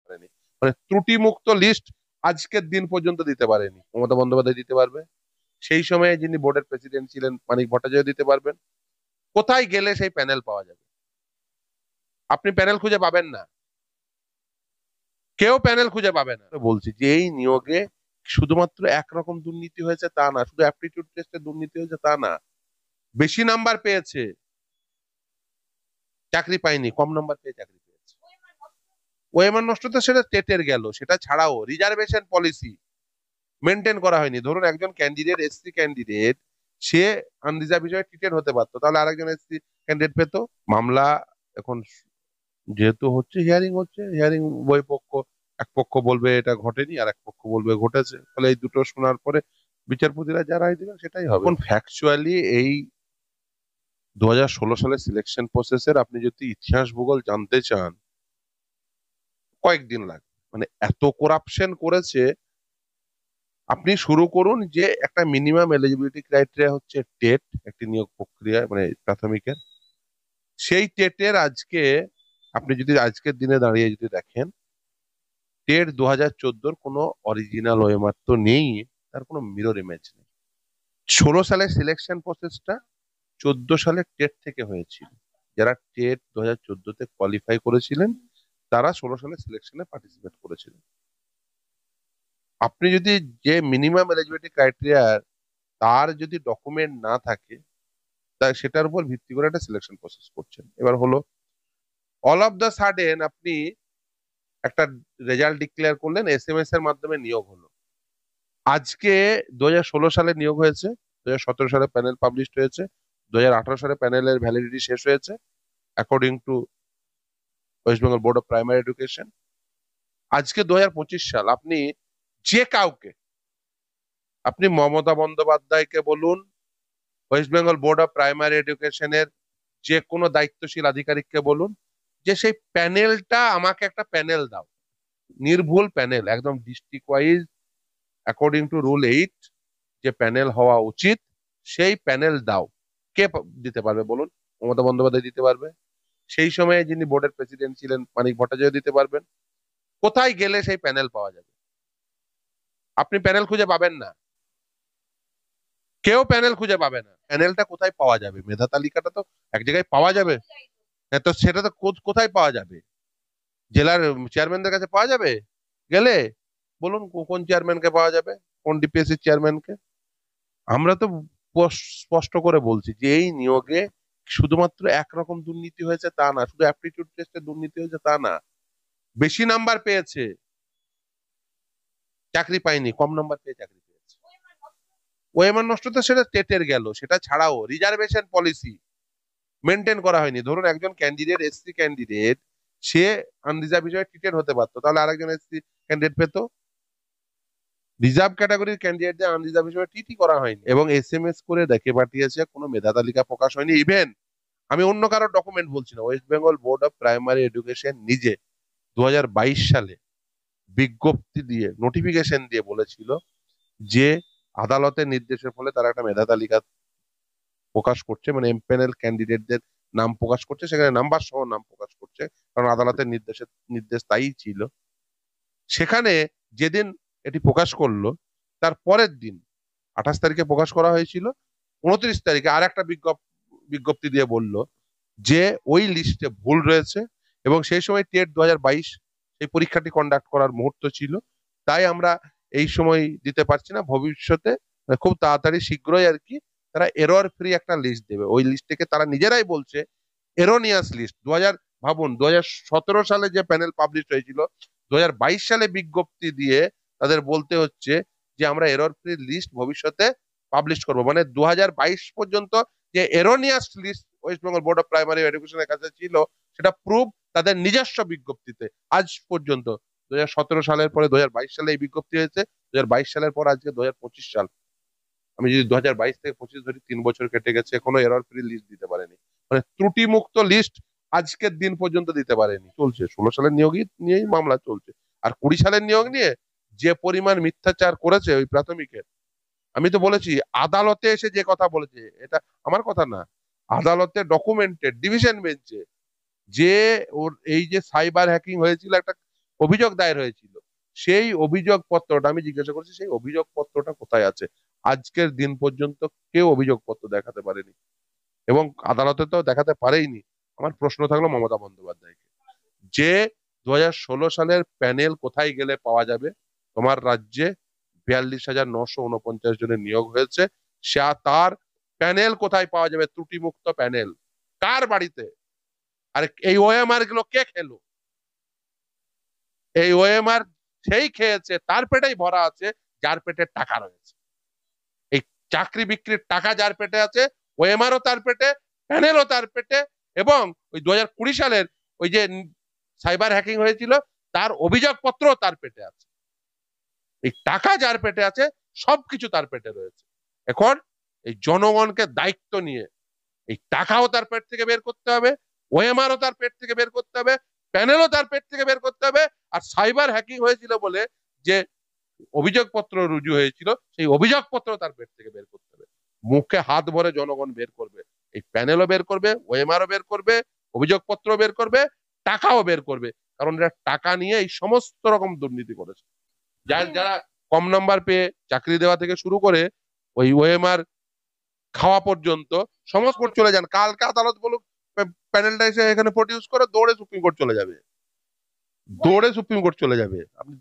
পারেনি, মানে ত্রুটিমুক্ত লিস্ট আজকের দিন পর্যন্ত দিতে পারেনি। মমতা বন্দ্যোপাধ্যায় দিতে পারবে, সেই সময়ে যিনি বোর্ডের প্রেসিডেন্ট ছিলেন মানিক ভট্টাচার্য দিতে পারবেন। কোথায় গেলে সেই প্যানেল পাওয়া যাবে? আপনি প্যানেল খুঁজে পাবেন না, কেউ প্যানেল খুঁজে পাবে না। বলছি যে এই নিয়োগে শুধুমাত্র একরকম দুর্নীতি হয়েছে তা না, শুধু অ্যাপটিটিউড টেস্টে দুর্নীতি হয়েছে তা না, বেশি নাম্বার পেয়েছে চাকরি পায়নি, কম নাম্বার পেয়ে চাকরি পেয়েছে। ওএমআর নষ্ট তো সেটা টেটের গেল, সেটা ছাড়াও রিজার্ভেশন পলিসি মেনটেন করা হয়নি। ধরুন একজন ক্যান্ডিডেট, এসসি ক্যান্ডিডেট, সে আনরিজার্ভ হিসেবে ট্রিটেড হতে পারতো, তাহলে আরেকজন এসসি ক্যান্ডিডেট পেতো। মামলা এখন যেহেতু হচ্ছে, হিয়ারিং হচ্ছে, হিয়ারিং উভয় পক্ষ, এক পক্ষ বলবে এটা ঘটেনি আর এক পক্ষ বলবে ঘটেছে, ফলে এই দুটো শোনার পরে বিচারপতিরা যা রায় দিবেন সেটাই হবে। এখন ফ্যাকচুয়ালি এই 2016 সালের সিলেকশন প্রসেসের আপনি যদি ইতিহাস ভূগোল জানতে চান, কয়েকদিন লাগবে। মানে এত করাপশন করেছে। আপনি শুরু করুন যে একটা মিনিমাম এলিজিবিলিটি ক্রাইটেরিয়া হচ্ছে টেট, একটি নিয়োগ প্রক্রিয়া মানে প্রাথমিকের। সেই টেটের আজকে আপনি যদি আজকের দিনে দাঁড়িয়ে যদি দেখেন, টেট 2014 কোনো অরিজিনাল ওএমআর তো নেই, তার কোনো মিরর ইমেজ নেই। 16 সালের সিলেকশন প্রসেসটা 14 সালে টেট থেকে হয়েছিল। যারা টেট 2014-তে কোয়ালিফাই করেছিলেন তারা 16 সালে সিলেকশনে পার্টিসিপেট করেছিলেন। আপনি যদি যে মিনিমাম এলিজিবিলিটি ক্রাইটেরিয়া তার যদি ডকুমেন্ট না থাকে, তা সেটার উপর ভিত্তি করে একটা সিলেকশন প্রসেস করছেন। এবার হলো অল অফ দ্য সাডেন আপনি একটা রেজাল্ট ডিক্লেয়ার করলেন, এসএমএস এর মাধ্যমে নিয়োগ হলো। আজকে 2016 সালে নিয়োগ হয়েছে, 2017 সালে প্যানেল পাবলিশ হয়েছে, 2018 সালে প্যানেলের ভ্যালিডিটি শেষ হয়েছে according to West Bengal board of primary education. আজকে 2025 সাল, আপনি যে কাউকে, আপনি মমতা বন্দ্যোপাধ্যায়কে বলুন, West Bengal board of primary এডুকেশনের যে কোনো দায়িত্বশীল আধিকারিককে বলুন যে সেই প্যানেলটা, আমাকে একটা প্যানেল দাও, নির্ভুল প্যানেল, একদম district wise according to rule 8 যে প্যানেল হওয়া উচিত, সেই প্যানেল দাও। কে দিতে পারবে বলুন? মমতা বন্দ্যোপাধ্যায় দিতে পারবে, সেই সময়ে যিনি বোর্ডের প্রেসিডেন্ট ছিলেন মানিক ভট্টাচার্য দিতে পারবেন। কোথায় গেলে সেই প্যানেল পাওয়া যাবে? আপনি প্যানেল খুঁজে পাবেন না, কেউ প্যানেল খুঁজে পাবে না। প্যানেলটা কোথায় পাওয়া যাবে? মেধা তালিকাটা তো এক জায়গায় পাওয়া যাবে, হ্যাঁ, তো সেটা তো কোথায় পাওয়া যাবে? জেলার চেয়ারম্যানদের কাছে পাওয়া যাবে গেলে? বলুন কোন চেয়ারম্যানকে পাওয়া যাবে, কোন ডিপিএসসি চেয়ারম্যানকে? আমরা তো স্পষ্ট করে বলছি যে এই নিয়োগে শুধুমাত্র একরকম দুর্নীতি হয়েছে তা না, শুধু অ্যাপটিটিউড টেস্টে দুর্নীতি হয়েছে তা না, বেশি নাম্বার পেয়েছে চাকরি পায়নি, কম নাম্বার পেয়ে চাকরি পেয়েছে। ওএমআর নষ্ট তো সেটা টেটের গেল, সেটা ছাড়াও রিজার্ভেশন পলিসি মেনটেন করা হয়নি। ধরুন একজন ক্যান্ডিডেট, এসসি ক্যান্ডিডেট, সে আনরিজার্ভ হিসেবে ট্রিটেড হতে পারতো, তাহলে আরেকজন এসসি ক্যান্ডিডেট পেতো। রিজার্ভ ক্যাটাগরির ক্যান্ডিডেটদের আনরিজার্ভ হিসেবে ট্রিটই করা হয়নি, এবং এসএমএস করে দেখে পাঠিয়েছে, কোনো মেধা তালিকা প্রকাশ হয়নি। ইভেন আমি অন্য কারোর ডকুমেন্ট বলছি না, West Bengal board of primary education নিজে 2022 সালে বিজ্ঞপ্তি দিয়ে, নোটিফিকেশন দিয়ে বলেছিল যে আদালতের নির্দেশের ফলে তারা একটা মেধা তালিকা প্রকাশ করছে, মানে এমপ্যানেল ক্যান্ডিডেটদের নাম প্রকাশ করছে, সেখানে নাম্বার সহ নাম প্রকাশ করছে, কারণ আদালতের নির্দেশ তাই ছিল। সেখানে যেদিন এটি প্রকাশ করলো তার পরের দিন 28 তারিখে প্রকাশ করা হয়েছিল, 29 তারিখে আর একটা বিজ্ঞপ্তি দিয়ে বলল যে ওই লিস্টে ভুল রয়েছে, এবং সেই সময় টেট 2022 এই পরীক্ষাটি কন্ডাক্ট করার মুহূর্ত ছিল, তাই আমরা এই সময় দিতে পারছি না, ভবিষ্যতে খুব তাড়াতাড়ি শীঘ্রই আর কি তারা এরর ফ্রি একটা লিস্ট দেবে। ওই লিস্ট থেকে তারা নিজেরাই বলছে এরোনিয়াস লিস্ট। ভাবুন 2017 সালে যে প্যানেল পাবলিশ হয়েছিল, 2022 সালে বিজ্ঞপ্তি দিয়ে তাদের বলতে হচ্ছে যে আমরা এরর ফ্রি লিস্ট ভবিষ্যতে পাবলিশ করবো। মানে 2022 পর্যন্ত যে erroneous list West Bengal board of primary এডুকেশনের কাছে ছিল, সেটা প্রুফ তাদের নিজস্ব বিজ্ঞপ্তিতে আজ পর্যন্ত। 2017 সালের পরে 2022 সালে এই বিজ্ঞপ্তি হয়েছে, 2022 সালের পর আজকে 2025 সাল, আমি যদি 2022 থেকে 25 ধরি, 3 বছর কেটে গেছে, এখনো এরর ফ্রি লিস্ট দিতে পারেনি। মানে ত্রুটিমুক্ত লিস্ট আজকের দিন পর্যন্ত দিতে পারেনি। চলছে 16 সালের নিয়োগ নিয়েই মামলা চলছে, আর 20 সালের নিয়োগ নিয়ে যে পরিমাণ মিথ্যাচার করেছে ওই প্রাথমিকের, আমি তো বলেছি আদালতে এসে যে কথা বলেছে, এটা আমার কথা না, আদালতে ডকুমেন্টেড ডিভিশন বেঞ্চে যে ওর এই যে সাইবার হ্যাকিং হয়েছিল, একটা অভিযোগ দায়ের হয়েছিল, সেই অভিযোগ পত্রটা আমি জিজ্ঞাসা করছি, সেই অভিযোগ পত্রটা কোথায় আছে? আজকের দিন পর্যন্ত কেউ অভিযোগ পত্র দেখাতে পারেনি, এবং আদালতে তো দেখাতে পারেইনি। আমার প্রশ্ন থাকলো মমতা বন্দ্যোপাধ্যায়কে, যে 2016 সালের প্যানেল কোথায় গেলে পাওয়া যাবে? তোমার রাজ্যে 42,949 জনের নিয়োগ হয়েছে, তার প্যানেল কোথায় পাওয়া যাবে? ত্রুটিমুক্ত প্যানেল কার বাড়িতে? আর এই ওএমআর গুলো কে খেলো? এই ওএমআর সেই খেয়েছে, তার পেটেই ভরা আছে যার পেটে টাকা রয়েছে। এই চাকরি বিক্রির টাকা যার পেটে আছে, ওএমআরও তার পেটে, প্যানেলও তার পেটে, এবং ওই 2020 সালের ওই যে সাইবার হ্যাকিং হয়েছিল তার অভিযোগপত্র তার পেটে আছে। এই টাকা যার পেটে আছে, সবকিছু তার পেটে রয়েছে। এখন এই জনগণকে দায়িত্ব নিয়ে এই টাকাও তার পেট থেকে বের করতে হবে, ওএমআরও তার পেট থেকে বের করতে হবে, প্যানেলও তার পেট থেকে বের করতে হবে, আর সাইবার হ্যাকিং হয়েছিল বলে যে অভিযোগপত্র রুজু হয়েছিল সেই অভিযোগপত্র তার পেট থেকে বের করতে হবে। মুখে হাত ভরে জনগণ বের করবে, এই প্যানেলও বের করবে, ওএমআরও বের করবে, অভিযোগপত্র বের করবে, টাকাও বের করবে, কারণ এরা টাকা নিয়ে এই সমস্ত রকম দুর্নীতি করেছে। যারা কম নাম্বার পেয়ে চাকরি দেওয়া থেকে শুরু করে ওই ওএমআর খাওয়া পর্যন্ত সমস্ত কোর্ট চলে যান, কালকে আদালত বলুক প্যানেলটা এসে এখানে প্রডিউস করে, দৌড়ে সুপ্রিম কোর্ট চলে যাবে, দৌড়ে সুপ্রিম কোর্ট চলে যাবে। আপনি